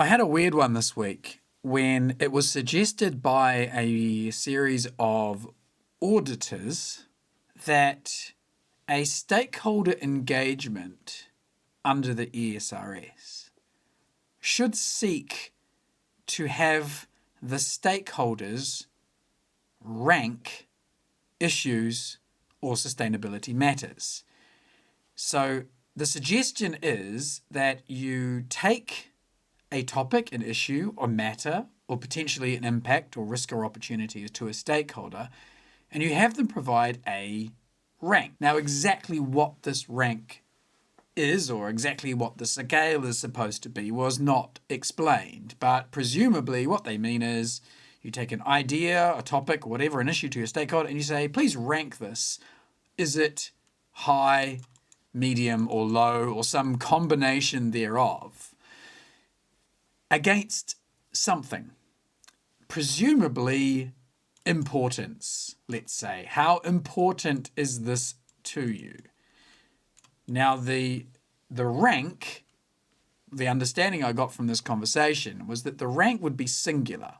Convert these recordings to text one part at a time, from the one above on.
I had a weird one this week when it was suggested by a series of auditors that a stakeholder engagement under the ESRS should seek to have the stakeholders rank issues or sustainability matters. So the suggestion is that you take a topic, an issue or matter, or potentially an impact or risk or opportunity to a stakeholder, and you have them provide a rank. Now, exactly what this rank is or exactly what the scale is supposed to be was not explained, but presumably what they mean is you take an idea, a topic, whatever, an issue to your stakeholder, and you say, please rank this. Is it high, medium, or low, or some combination thereof, against something? Presumably importance, let's say. How important is this to you? Now, the rank, the understanding I got from this conversation was that the rank would be singular.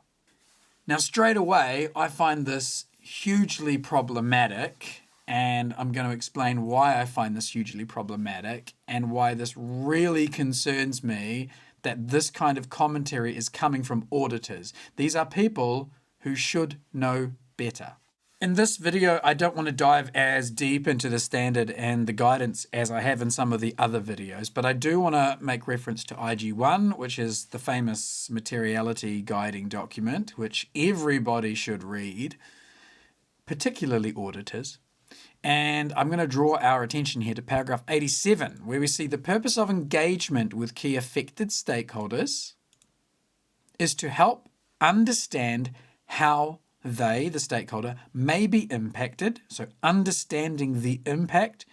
Now, straight away, I find this hugely problematic, and I'm going to explain why I find this hugely problematic and why this really concerns me that this kind of commentary is coming from auditors. These are people who should know better. In this video, I don't want to dive as deep into the standard and the guidance as I have in some of the other videos, but I do want to make reference to IG1, which is the famous materiality guiding document, which everybody should read, particularly auditors. And I'm going to draw our attention here to paragraph 87, where we see the purpose of engagement with key affected stakeholders is to help understand how they, the stakeholder, may be impacted, so understanding the impact,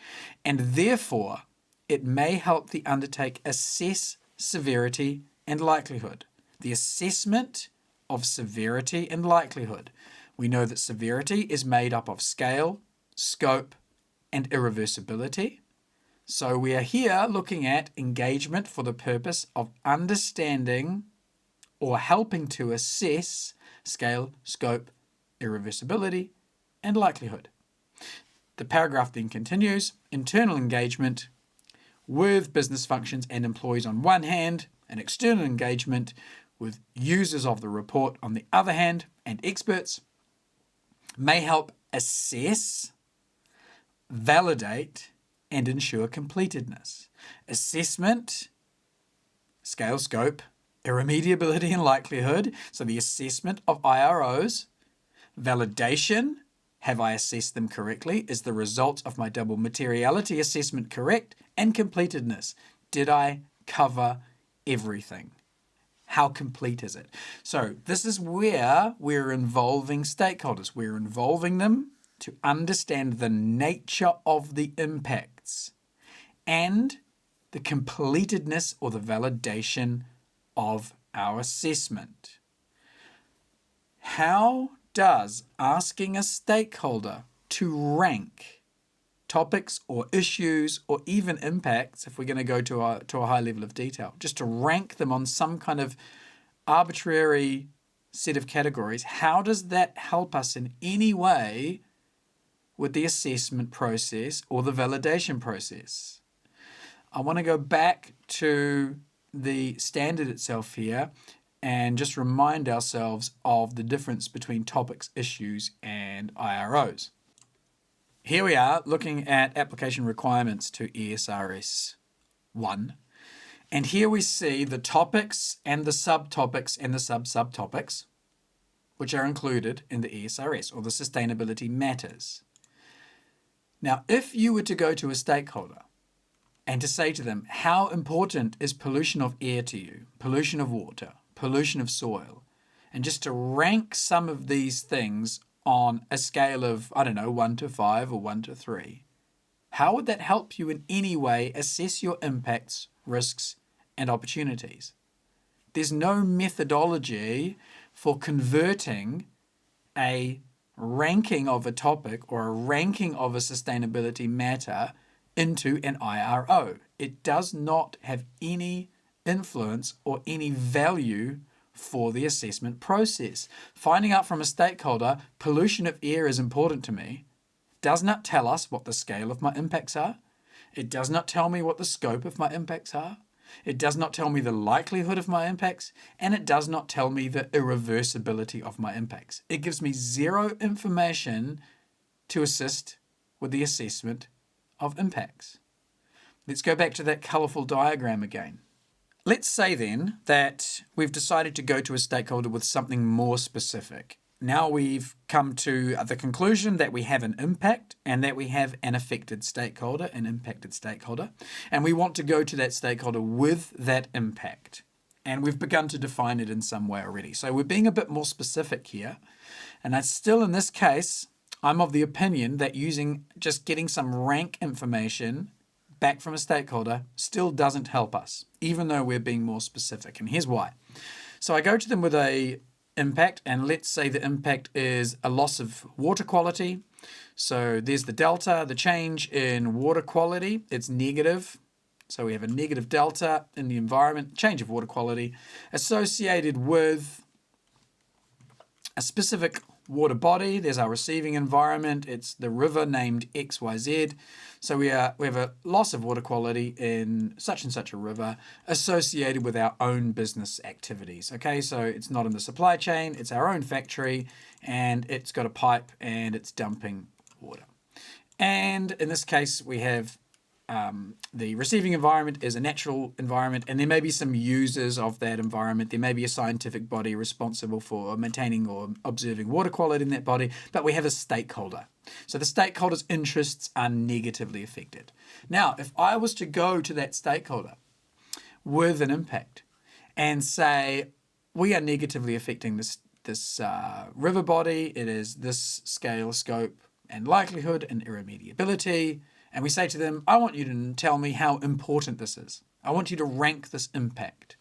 and therefore it may help the undertake assess severity and likelihood. The assessment of severity and likelihood. We know that severity is made up of scale, scope, and irreversibility. So we are here looking at engagement for the purpose of understanding or helping to assess scale, scope, irreversibility, and likelihood. The paragraph then continues, internal engagement with business functions and employees on one hand, and external engagement with users of the report on the other hand, and experts may help assess, validate, and ensure completedness. Assessment, scale, scope, irremediability, and likelihood. So the assessment of IROs. Validation, have I assessed them correctly? Is the result of my double materiality assessment correct? And completedness, did I cover everything? How complete is it? So this is where we're involving stakeholders. We're involving them to understand the nature of the impacts and the completedness or the validation of our assessment. How does asking a stakeholder to rank topics or issues or even impacts, if we're going to go to a high level of detail, just to rank them on some kind of arbitrary set of categories, how does that help us in any way with the assessment process or the validation process? I want to go back to the standard itself here and just remind ourselves of the difference between topics, issues, and IROs. Here we are looking at application requirements to ESRS 1. And here we see the topics and the subtopics and the sub-subtopics, which are included in the ESRS, or the sustainability matters. Now, if you were to go to a stakeholder and to say to them, how important is pollution of air to you, pollution of water, pollution of soil, and just to rank some of these things on a scale of, 1 to 5 or 1 to 3, how would that help you in any way assess your impacts, risks, and opportunities? There's no methodology for converting a ranking of a topic or a ranking of a sustainability matter into an IRO. It does not have any influence or any value for the assessment process. Finding out from a stakeholder, pollution of air is important to me, does not tell us what the scale of my impacts are. It does not tell me what the scope of my impacts are. It does not tell me the likelihood of my impacts, and it does not tell me the irreversibility of my impacts. It gives me zero information to assist with the assessment of impacts. Let's go back to that colourful diagram again. Let's say then that we've decided to go to a stakeholder with something more specific. Now we've come to the conclusion that we have an impact and that we have an affected stakeholder, an impacted stakeholder, and we want to go to that stakeholder with that impact. And we've begun to define it in some way already. So we're being a bit more specific here. And that's still, in this case, I'm of the opinion that just getting some rank information back from a stakeholder still doesn't help us, even though we're being more specific. And here's why. So I go to them with a impact, and let's say the impact is a loss of water quality. So there's the delta, the change in water quality, it's negative. So we have a negative delta in the environment, change of water quality, associated with a specific water body. There's our receiving environment. It's the river named XYZ. So we have a loss of water quality in such and such a river associated with our own business activities. Okay, so it's not in the supply chain, it's our own factory, and it's got a pipe and it's dumping water. And in this case, we have the receiving environment is a natural environment, and there may be some users of that environment. There may be a scientific body responsible for maintaining or observing water quality in that body, but we have a stakeholder. So the stakeholder's interests are negatively affected. Now, if I was to go to that stakeholder with an impact and say, we are negatively affecting this river body, it is this scale, scope, and likelihood and irremediability, and we say to them, I want you to tell me how important this is. I want you to rank this impact.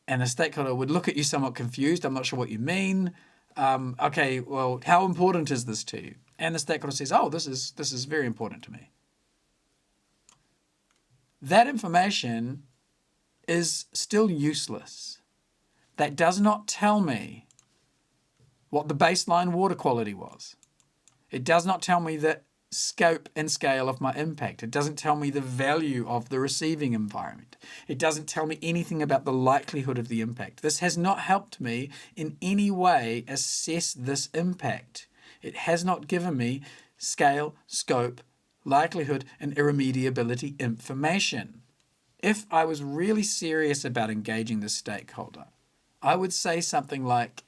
And the stakeholder would look at you somewhat confused. I'm not sure what you mean. Okay, well, how important is this to you? And the stakeholder says, oh, this is very important to me. That information is still useless. That does not tell me what the baseline water quality was. It does not tell me the scope and scale of my impact. It doesn't tell me the value of the receiving environment. It doesn't tell me anything about the likelihood of the impact. This has not helped me in any way assess this impact. It has not given me scale, scope, likelihood, and irremediability information. If I was really serious about engaging the stakeholder, I would say something like,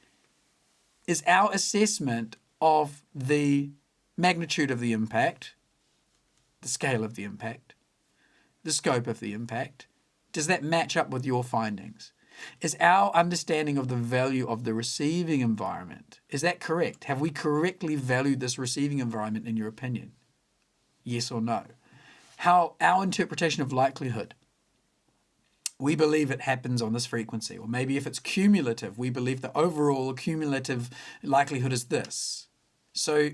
is our assessment of the magnitude of the impact, the scale of the impact, the scope of the impact, does that match up with your findings? Is our understanding of the value of the receiving environment, is that correct? Have we correctly valued this receiving environment in your opinion? Yes or no? How our interpretation of likelihood, we believe it happens on this frequency, or maybe if it's cumulative, we believe the overall cumulative likelihood is this. So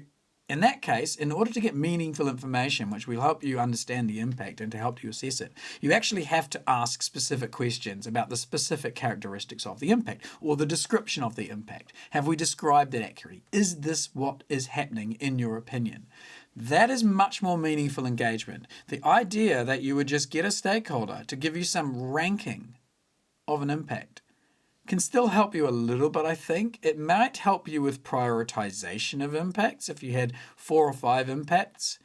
in that case, in order to get meaningful information, which will help you understand the impact and to help you assess it, you actually have to ask specific questions about the specific characteristics of the impact or the description of the impact. Have we described it accurately? Is this what is happening in your opinion? That is much more meaningful engagement. The idea that you would just get a stakeholder to give you some ranking of an impact can still help you a little bit, I think. It might help you with prioritization of impacts. If you had 4 or 5 impacts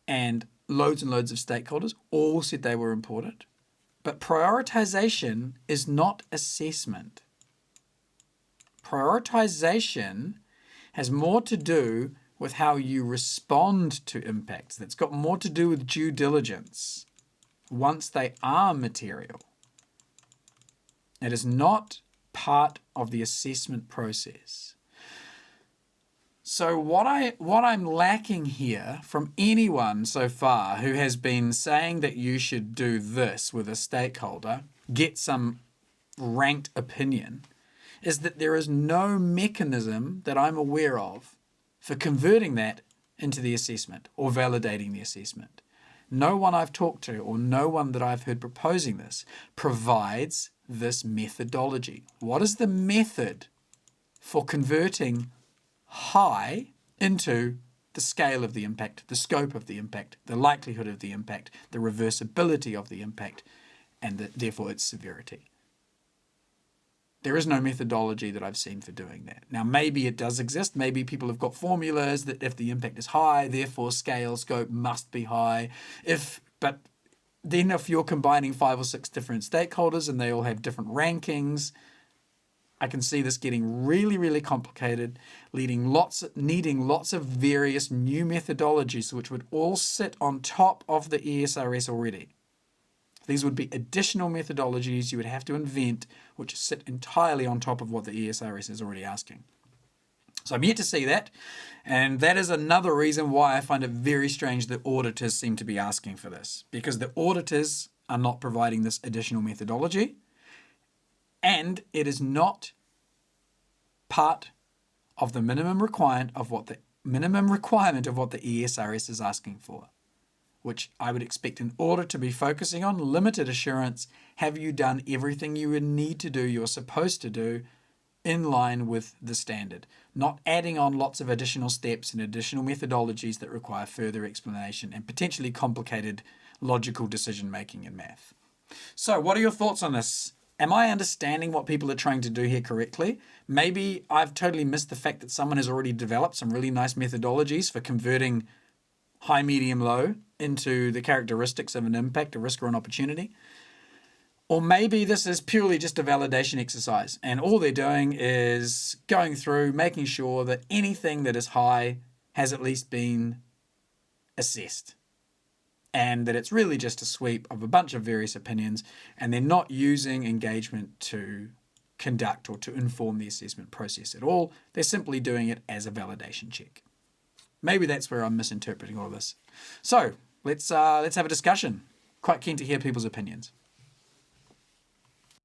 and loads of stakeholders all said they were important. But prioritization is not assessment. Prioritization has more to do with how you respond to impacts. That's got more to do with due diligence once they are material. It is not part of the assessment process. So what I'm lacking here from anyone so far who has been saying that you should do this with a stakeholder, get some ranked opinion, is that there is no mechanism that I'm aware of for converting that into the assessment or validating the assessment. No one I've talked to or no one that I've heard proposing this provides this methodology. What is the method for converting high into the scale of the impact, the scope of the impact, the likelihood of the impact, the reversibility of the impact, and therefore its severity? There is no methodology that I've seen for doing that. Now, maybe it does exist. Maybe people have got formulas that if the impact is high, therefore scale, scope must be high. But then if you're combining 5 or 6 different stakeholders and they all have different rankings, I can see this getting really, really complicated, needing lots of various new methodologies which would all sit on top of the ESRS already. These would be additional methodologies you would have to invent, which sit entirely on top of what the ESRS is already asking. So I'm yet to see that, and that is another reason why I find it very strange that auditors seem to be asking for this, because the auditors are not providing this additional methodology, and it is not part of the minimum requirement of what the ESRS is asking for, which I would expect an audit to be focusing on limited assurance. Have you done everything you would need to do, you're supposed to do, in line with the standard? Not adding on lots of additional steps and additional methodologies that require further explanation and potentially complicated logical decision making in math. So what are your thoughts on this? Am I understanding what people are trying to do here correctly? Maybe I've totally missed the fact that someone has already developed some really nice methodologies for converting high, medium, low into the characteristics of an impact, a risk, or an opportunity. Or maybe this is purely just a validation exercise and all they're doing is going through, making sure that anything that is high has at least been assessed, and that it's really just a sweep of a bunch of various opinions, and they're not using engagement to conduct or to inform the assessment process at all. They're simply doing it as a validation check. Maybe that's where I'm misinterpreting all of this. So let's have a discussion. Quite keen to hear people's opinions.